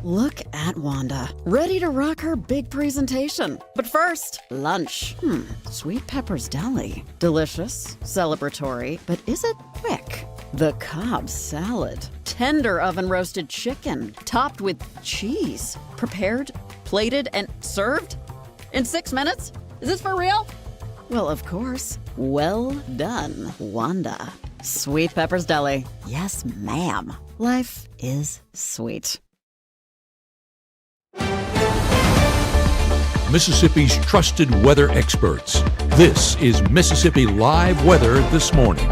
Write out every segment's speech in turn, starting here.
Look at Wanda, ready to rock her big presentation. But first, lunch. Sweet Pepper's Deli. Delicious, celebratory, but is it quick? The Cobb salad. Tender oven-roasted chicken, topped with cheese. Prepared, plated, and served in 6 minutes? Is this for real? Well, of course. Well done, Wanda. Sweet Pepper's Deli. Yes, ma'am. Life is sweet. Mississippi's trusted weather experts. This is Mississippi Live Weather This Morning.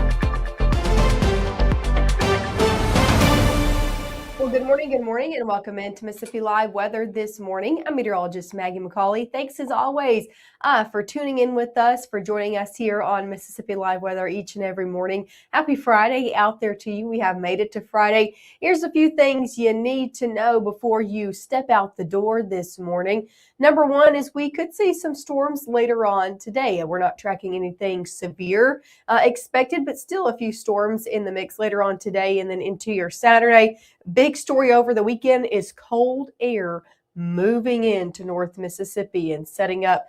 Well, good morning, and welcome into Mississippi Live Weather This Morning. I'm meteorologist Maggye McCauley. Thanks as always for tuning in with us, for joining us here on Mississippi Live Weather each and every morning. Happy Friday out there to you. We have made it to Friday. Here's a few things you need to know before you step out the door this morning. Number one is we could see some storms later on today. We're not tracking anything severe expected, but still a few storms in the mix later on today and then into your Saturday. Big story over the weekend is cold air moving into North Mississippi and setting up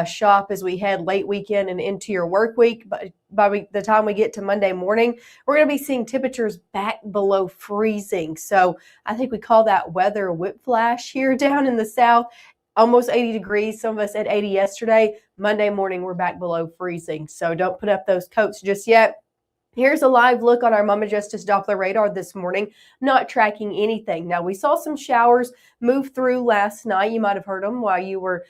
shop as we head late weekend and into your work week. But by the time we get to Monday morning, we're going to be seeing temperatures back below freezing. So I think we call that weather whiplash here down in the South. Almost 80 degrees. Some of us at 80 yesterday. Monday morning, we're back below freezing. So don't put up those coats just yet. Here's a live look on our Mama Justice Doppler radar this morning, not tracking anything. Now, we saw some showers move through last night. You might have heard them while you were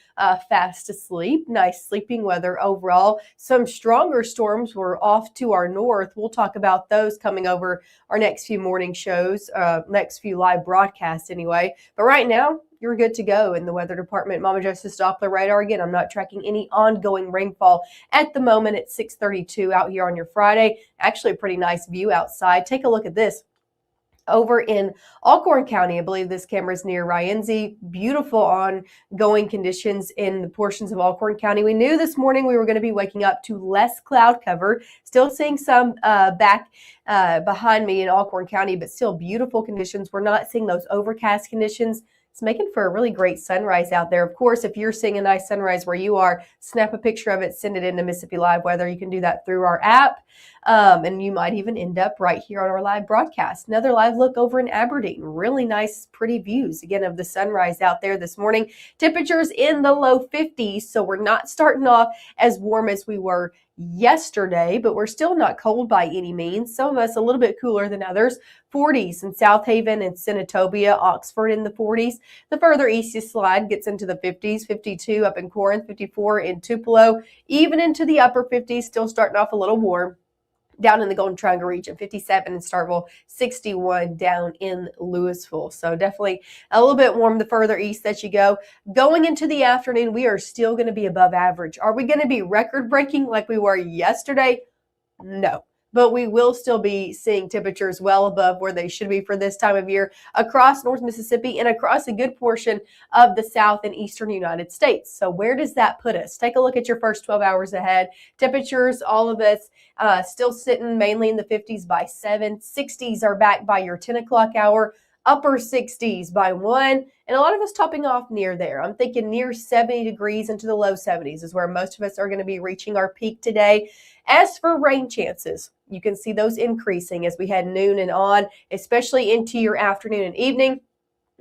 fast asleep. Nice sleeping weather overall. Some stronger storms were off to our north. We'll talk about those coming over our next few morning shows, next few live broadcasts anyway. But right now, you're good to go in the Weather Department. Mama Justice Doppler radar. Again, I'm not tracking any ongoing rainfall at the moment at 6:32 out here on your Friday. Actually, a pretty nice view outside. Take a look at this. Over in Alcorn County, I believe this camera is near Rienzi. Beautiful ongoing conditions in the portions of Alcorn County. We knew this morning we were going to be waking up to less cloud cover. Still seeing some back behind me in Alcorn County, but still beautiful conditions. We're not seeing those overcast conditions. It's making for a really great sunrise out there. Of course, if you're seeing a nice sunrise where you are, snap a picture of it, send it into Mississippi Live Weather. You can do that through our app, and you might even end up right here on our live broadcast. Another live look over in Aberdeen. Really nice, pretty views, again, of the sunrise out there this morning. Temperatures in the low 50s, so we're not starting off as warm as we were yesterday, but we're still not cold by any means. Some of us a little bit cooler than others. 40s in South Haven and Senatobia, Oxford in the 40s. The further east you slide gets into the 50s, 52 up in Corinth, 54 in Tupelo, even into the upper 50s, still starting off a little warm. Down in the Golden Triangle region, 57 in Starkville, 61 down in Louisville. So definitely a little bit warm the further east that you go. Going into the afternoon, we are still going to be above average. Are we going to be record breaking like we were yesterday? No. But we will still be seeing temperatures well above where they should be for this time of year across North Mississippi and across a good portion of the South and Eastern United States. So where does that put us? Take a look at your first 12 hours ahead. Temperatures, all of us still sitting mainly in the 50s by 7. 60s are back by your 10 o'clock hour. Upper 60s by 1, and a lot of us topping off near there. I'm thinking near 70 degrees into the low 70s is where most of us are going to be reaching our peak today. As for rain chances, you can see those increasing as we head noon and on, especially into your afternoon and evening.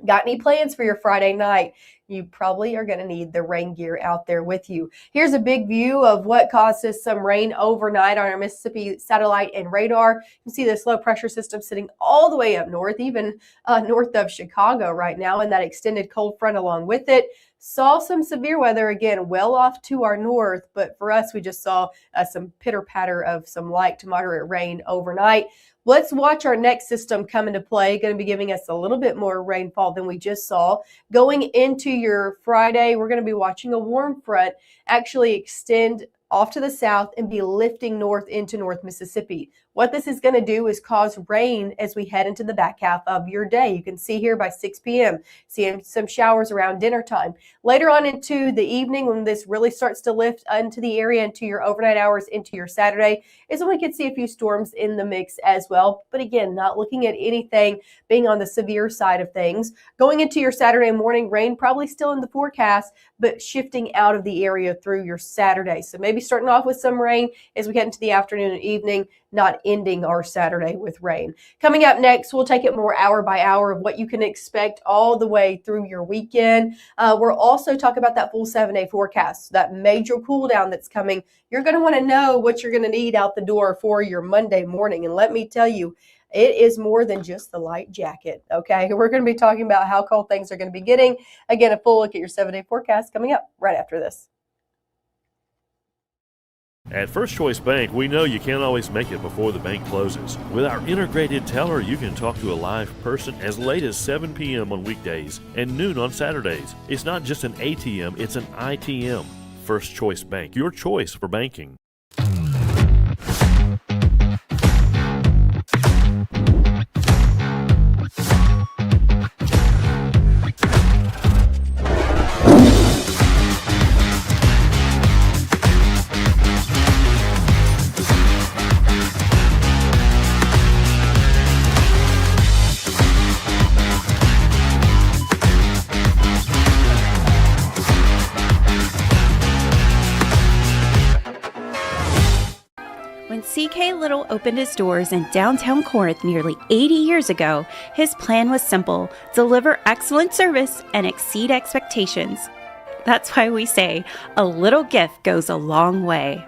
Got any plans for your Friday night? You probably are going to need the rain gear out there with you. Here's a big view of what causes some rain overnight on our Mississippi satellite and radar. You can see this low pressure system sitting all the way up north, even north of Chicago right now, and that extended cold front along with it. Saw some severe weather again, well off to our north, but for us, we just saw some pitter patter of some light to moderate rain overnight. Let's watch our next system come into play. Going to be giving us a little bit more rainfall than we just saw. Going into your Friday, we're going to be watching a warm front actually extend off to the south and be lifting north into North Mississippi. What this is going to do is cause rain as we head into the back half of your day. You can see here by 6 p.m., seeing some showers around dinner time. Later on into the evening, when this really starts to lift into the area, into your overnight hours, into your Saturday, is when we could see a few storms in the mix as well. But again, not looking at anything being on the severe side of things. Going into your Saturday morning, rain probably still in the forecast, but shifting out of the area through your Saturday. So maybe starting off with some rain as we get into the afternoon and evening, not ending our Saturday with rain. Coming up next, we'll take it more hour by hour of what you can expect all the way through your weekend. We'll also talk about that full 7-day forecast, that major cool down that's coming. You're going to want to know what you're going to need out the door for your Monday morning. And let me tell you, it is more than just the light jacket, okay? We're going to be talking about how cold things are going to be getting. Again, a full look at your 7-day forecast coming up right after this. At First Choice Bank, we know you can't always make it before the bank closes. With our integrated teller, you can talk to a live person as late as 7 p.m. on weekdays and noon on Saturdays. It's not just an ATM, it's an ITM. First Choice Bank, your choice for banking. When C.K. Little opened his doors in downtown Corinth nearly 80 years ago, his plan was simple: deliver excellent service and exceed expectations. That's why we say a little gift goes a long way.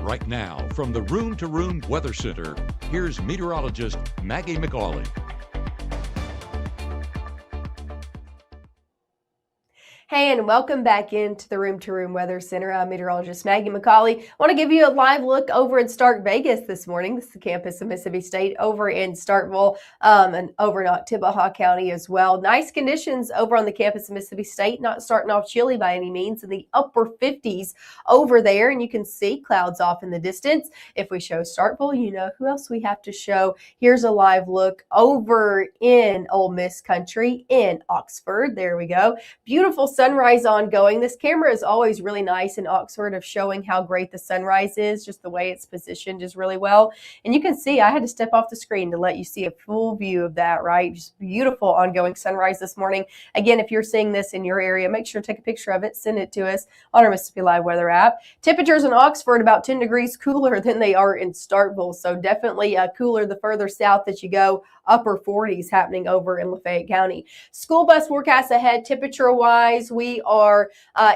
Right now, from the Room to Room Weather Center, here's meteorologist Maggye McCauley. Hey, and welcome back into the Room to Room Weather Center. I'm meteorologist Maggye McCauley. I want to give you a live look over in Stark Vegas this morning. This is the campus of Mississippi State over in Starkville and over in Oktibbeha County as well. Nice conditions over on the campus of Mississippi State, not starting off chilly by any means, in the upper 50s over there. And you can see clouds off in the distance. If we show Starkville, you know who else we have to show. Here's a live look over in Ole Miss country in Oxford. There we go. Beautiful sunrise ongoing. This camera is always really nice in Oxford of showing how great the sunrise is, just the way it's positioned is really well. And you can see I had to step off the screen to let you see a full view of that, right? Just beautiful ongoing sunrise this morning. Again, if you're seeing this in your area, make sure to take a picture of it, send it to us on our Mississippi Live Weather app. Temperatures in Oxford about 10 degrees cooler than they are in Starkville, so definitely cooler the further south that you go. Upper 40s happening over in Lafayette County. School bus forecast ahead, temperature-wise, we are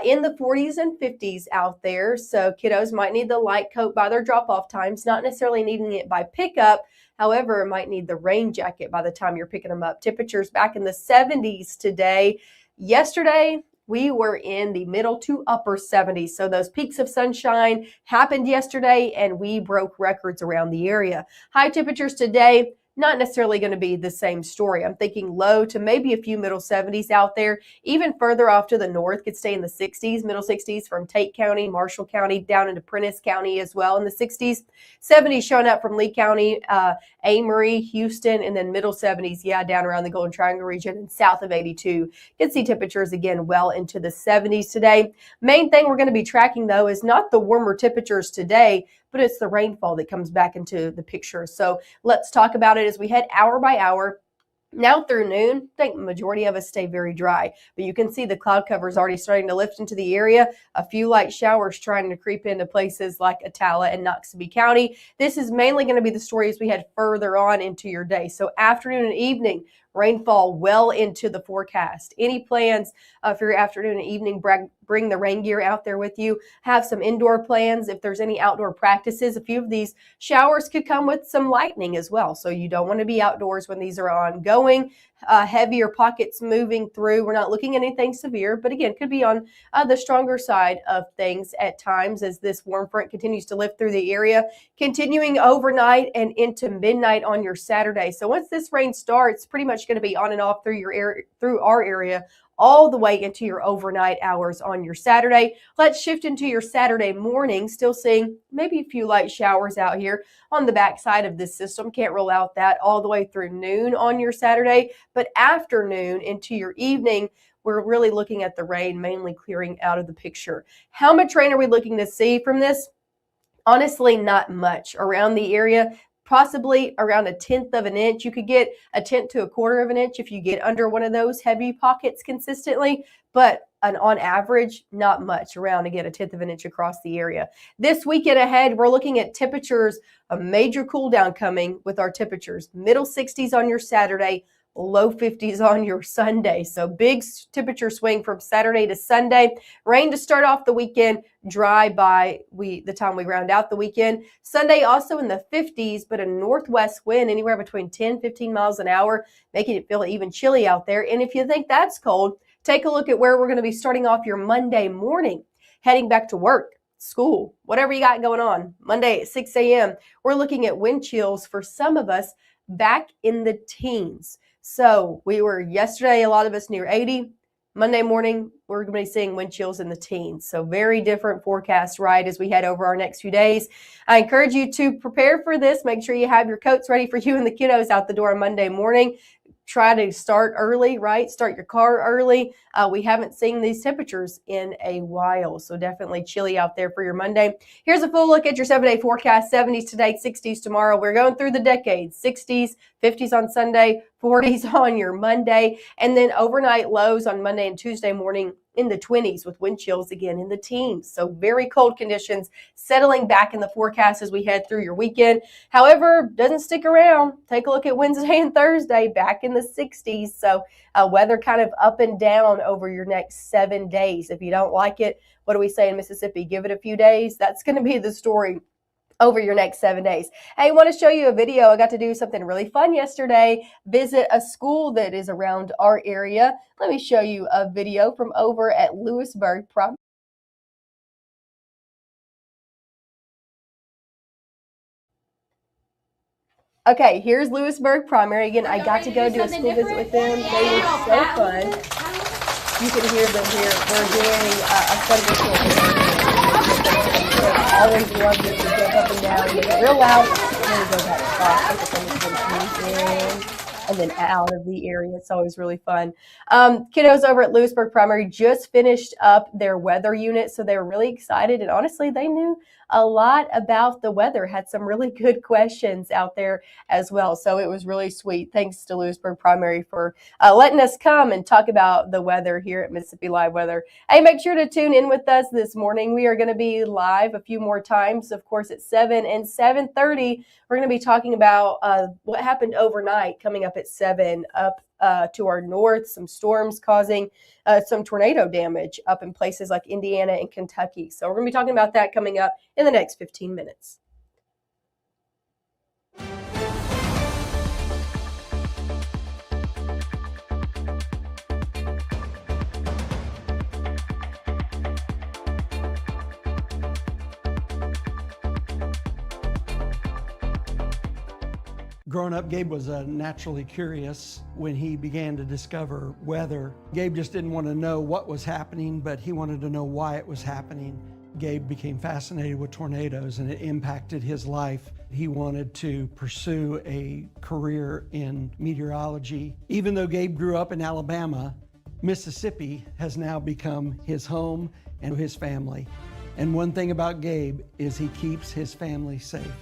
in the 40s and 50s out there, so kiddos might need the light coat by their drop-off times, not necessarily needing it by pickup. However, might need the rain jacket by the time you're picking them up. Temperatures back in the 70s today. Yesterday, we were in the middle to upper 70s. So those peaks of sunshine happened yesterday, and we broke records around the area. High temperatures today, not necessarily going to be the same story. I'm thinking low to maybe a few middle 70s out there. Even further off to the north could stay in the 60s, middle 60s from Tate County, Marshall County, down into Prentiss County as well in the 60s. 70s showing up from Lee County, Amory, Houston, and then middle 70s, down around the Golden Triangle region and south of 82. You can see temperatures again well into the 70s today. Main thing we're going to be tracking, though, is not the warmer temperatures today, but it's the rainfall that comes back into the picture. So let's talk about it as we head hour by hour. Now through noon, I think the majority of us stay very dry, but you can see the cloud cover is already starting to lift into the area. A few light showers trying to creep into places like Attala and Noxubee County. This is mainly going to be the story as we head further on into your day. So afternoon and evening, rainfall well into the forecast. Any plans for your afternoon and evening, bring the rain gear out there with you. Have some indoor plans if there's any outdoor practices. A few of these showers could come with some lightning as well, so you don't want to be outdoors when these are ongoing. Heavier pockets moving through. We're not looking at anything severe, but again, could be on the stronger side of things at times as this warm front continues to lift through the area, continuing overnight and into midnight on your Saturday. So once this rain starts, pretty much going to be on and off through your area, through our area all the way into your overnight hours on your Saturday. Let's shift into your Saturday morning, still seeing maybe a few light showers out here on the backside of this system. Can't rule out that all the way through noon on your Saturday, but afternoon into your evening, we're really looking at the rain mainly clearing out of the picture. How much rain are we looking to see from this? Honestly, not much around the area, possibly around 1/10 of an inch. You could get 1/10 to 1/4 of an inch if you get under one of those heavy pockets consistently, but on average, not much around, again, 1/10 of an inch across the area. This weekend ahead, we're looking at temperatures, a major cool down coming with our temperatures. Middle 60s on your Saturday, low 50s on your Sunday. So big temperature swing from Saturday to Sunday. Rain to start off the weekend, dry by the time we round out the weekend. Sunday also in the 50s, but a northwest wind anywhere between 10, 15 miles an hour, making it feel even chilly out there. And if you think that's cold, take a look at where we're going to be starting off your Monday morning, heading back to work, school, whatever you got going on. Monday at 6 a.m., we're looking at wind chills for some of us back in the teens. So we were yesterday, a lot of us near 80. Monday morning, we're going to be seeing wind chills in the teens. So very different forecast, right, as we head over our next few days. I encourage you to prepare for this. Make sure you have your coats ready for you and the kiddos out the door on Monday morning. Try to start early, right? Start your car early. We haven't seen these temperatures in a while, so definitely chilly out there for your Monday. Here's a full look at your 7-day forecast. 70s today, 60s tomorrow. We're going through the decades. 60s, 50s on Sunday, 40s on your Monday, and then overnight lows on Monday and Tuesday morning in the 20s with wind chills again in the teens. So very cold conditions settling back in the forecast as we head through your weekend. However, doesn't stick around. Take a look at Wednesday and Thursday back in the 60s. So weather kind of up and down over your next 7 days. If you don't like it, what do we say in Mississippi? Give it a few days. That's going to be the story over your next 7 days. Hey, I want to show you a video. I got to do something really fun yesterday, visit a school that is around our area. Let me show you a video from over at Lewisburg Primary. Okay, here's Lewisburg Primary. Again, I got to go do a school visit with them. They were so fun. You can hear them here. We're doing a Sunday school. Always love it to jump up and down and get real loud. And then we go back across and then out of the area. It's always really fun. Kiddos over at Lewisburg Primary just finished up their weather unit, so they were really excited. And honestly, they knew a lot about the weather, had some really good questions out there as well. So it was really sweet. Thanks to Lewisburg Primary for letting us come and talk about the weather here at Mississippi Live Weather. Hey, make sure to tune in with us this morning. We are going to be live a few more times, of course, at 7 and 7:30. We're going to be talking about what happened overnight coming up at 7 up to our north, some storms causing some tornado damage up in places like Indiana and Kentucky. So we're going to be talking about that coming up in the next 15 minutes. Growing up, Gabe was naturally curious when he began to discover weather. Gabe just didn't want to know what was happening, but he wanted to know why it was happening. Gabe became fascinated with tornadoes and it impacted his life. He wanted to pursue a career in meteorology. Even though Gabe grew up in Alabama, Mississippi has now become his home and his family. And one thing about Gabe is he keeps his family safe.